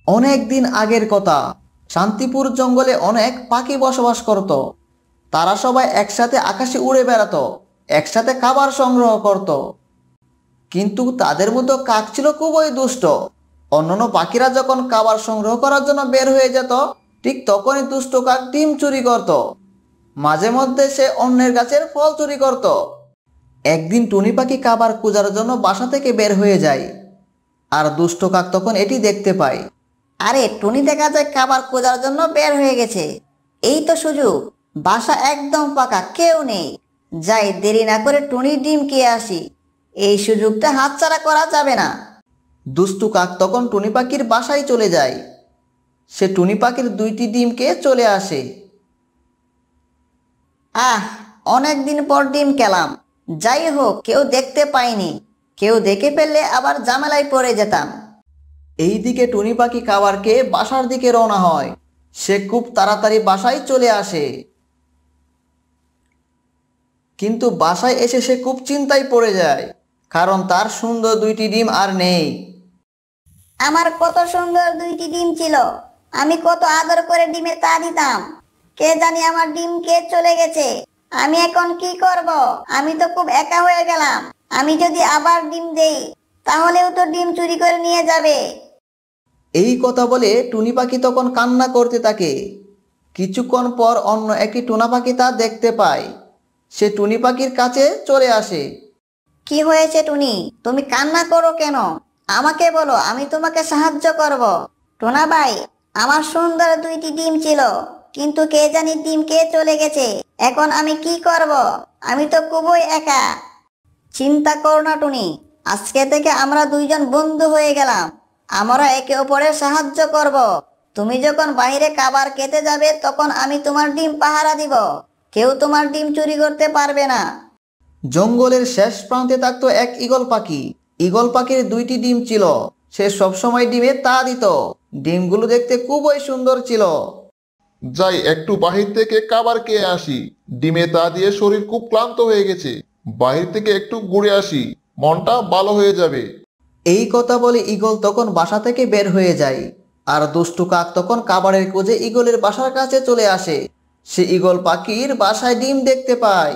অনেক দিন আগের কথা। শান্তিপুর জঙ্গলে অনেক পাখি বসবাস করত। তারা সবাই একসাথে আকাশে উড়ে বেড়াতো, একসাথে খাবার সংগ্রহ করত। কিন্তু তাদের মধ্যে কাক ছিল খুবই দুষ্ট। অন্যান্য পাখিরা যখন খাবার সংগ্রহ করার জন্য বের হয়ে যেত, ঠিক তখনই দুষ্ট কাক ডিম চুরি করত। মাঝে মধ্যে সে অন্যের গাছের ফল চুরি করত। একদিন টুনি পাখি খাবার খোঁজার জন্য বাসা থেকে বের হয়ে যায়, আর দুষ্ট কাক তখন এটি দেখতে পায়। আরে টুনি দেখা যায় খাবার খোঁজার জন্য বের হয়ে গেছে। এই তো সুযোগ, বাসা একদম ফাঁকা, কেউ নেই। যাই, দেরি না করে টুনির ডিম খেয়ে আসি। এই সুযোগটা হাতছাড়া করা যাবে না। দুষ্টু কাক তখন টুনি পাখির বাসায় চলে যায়। সে টুনি পাখির দুইটি ডিমকে চলে আসে। আহ, অনেক দিন পর ডিম খেলাম। যাই হোক, কেউ দেখতে পায়নি। কেউ দেখে ফেললে আবার ঝামেলায় পড়ে যেতাম। এইদিকে টুনি পাখি খাবার খেয়ে বাসার দিকে রওনা হয়। সে খুব তাড়াতাড়ি বাসায় চলে আসে, কিন্তু বাসায় এসে সে খুব চিন্তায় পড়ে যায়, কারণ তার সুন্দর দুইটি ডিম আর নেই। আমার কত সুন্দর দুইটি ডিম ছিল। আমি কত আদর করে ডিমে তা দিতাম। কে জানি আমার ডিম কে চলে গেছে। আমি এখন কি করব? আমি তো খুব একা হয়ে গেলাম। আমি যদি আবার ডিম দেই, তাহলেও তো ডিম চুরি করে নিয়ে যাবে। এই কথা বলে টুনি পাখি তখন কান্না করতে থাকে। কিছুক্ষণ পর অন্য একটি টুনা পাখি তা দেখতে পায়। সে টুনি পাখির কাছে চলে আসে। কি হয়েছে টুনি? তুমি কান্না করো কেন? আমাকে বলো, আমি তোমাকে সাহায্য করব। টোনা ভাই, আমার সুন্দর দুইটি ডিম ছিল, কিন্তু কে জানি ডিম কে চলে গেছে। এখন আমি কি করব? আমি তো খুবই একা। চিন্তা করো না টুনি, আজকে থেকে আমরা দুইজন বন্ধু হয়ে গেলাম। আমরা একে অপরের সাহায্য করব। তুমি যখন বাইরে খাবার খেতে যাবে, তখন আমি তোমার ডিম পাহারা দিব। কেউ তোমার ডিম চুরি করতে পারবে না। জঙ্গলের শেষ প্রান্তে থাকতো এক ঈগল পাখি। ঈগল পাখির দুইটি ডিম ছিল। সে সবসময় ডিমে তা দিত। ডিমগুলো দেখতে খুবই সুন্দর ছিল। যাই, একটু বাহির থেকে খাবার খেয়ে আসি। ডিমে তা দিয়ে শরীর খুব ক্লান্ত হয়ে গেছে। বাহির থেকে একটু ঘুরে আসি, মনটা ভালো হয়ে যাবে। এই কথা বলে ঈগল তখন বাসা থেকে বের হয়ে যায়। আর দুষ্টু কাক তখন খাবারের খোঁজে ঈগলের বাসার কাছে চলে আসে। সে ঈগল পাখির বাসায় ডিম দেখতে পায়।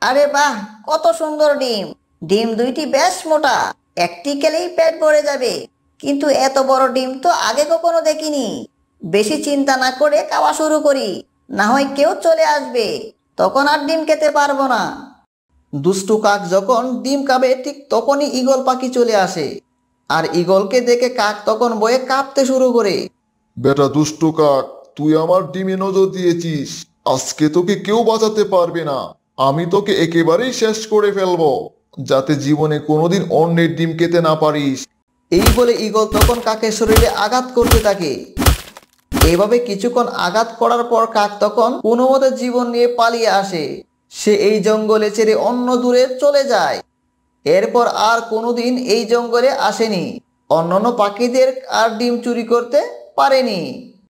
আরে বাহ, কত সুন্দর ডিম! ডিম দুইটি বেশ মোটা, একটি খেলেই পেট ভরে যাবে। কিন্তু এত বড় ডিম তো আগে কখনো দেখিনি। বেশি চিন্তা না করে খাওয়া শুরু করি, না হয় কেউ চলে আসবে, তখন আর ডিম খেতে পারবো না। দুষ্টু কাক যখন ডিম খাবে, ঠিক তখনই ঈগল পাখি চলে আসে। আর ঈগলকে দেখে কাক তখন ভয়ে কাঁপতে শুরু করে। বেটা দুষ্টু কাক, তুই আমার ডিমে নজর দিয়েছিস। আজকে তোকে কেউ বাঁচাতে পারবে না। আমি তোকে একেবারেই শেষ করে ফেলবো, যাতে জীবনে কোনোদিন অন্যের ডিম খেতে না পারিস। এই বলে ঈগল তখন কাকের শরীরে আঘাত করতে থাকে। এভাবে কিছুক্ষণ আঘাত করার পর কাক তখন কোনো মতে জীবন নিয়ে পালিয়ে আসে। সে এই জঙ্গলে ছেড়ে অন্য দূরে চলে যায়। এরপর আর কোনোদিন এই জঙ্গলে আসেনি। অন্যান্য পাখিদের আর ডিম চুরি করতে পারেনি।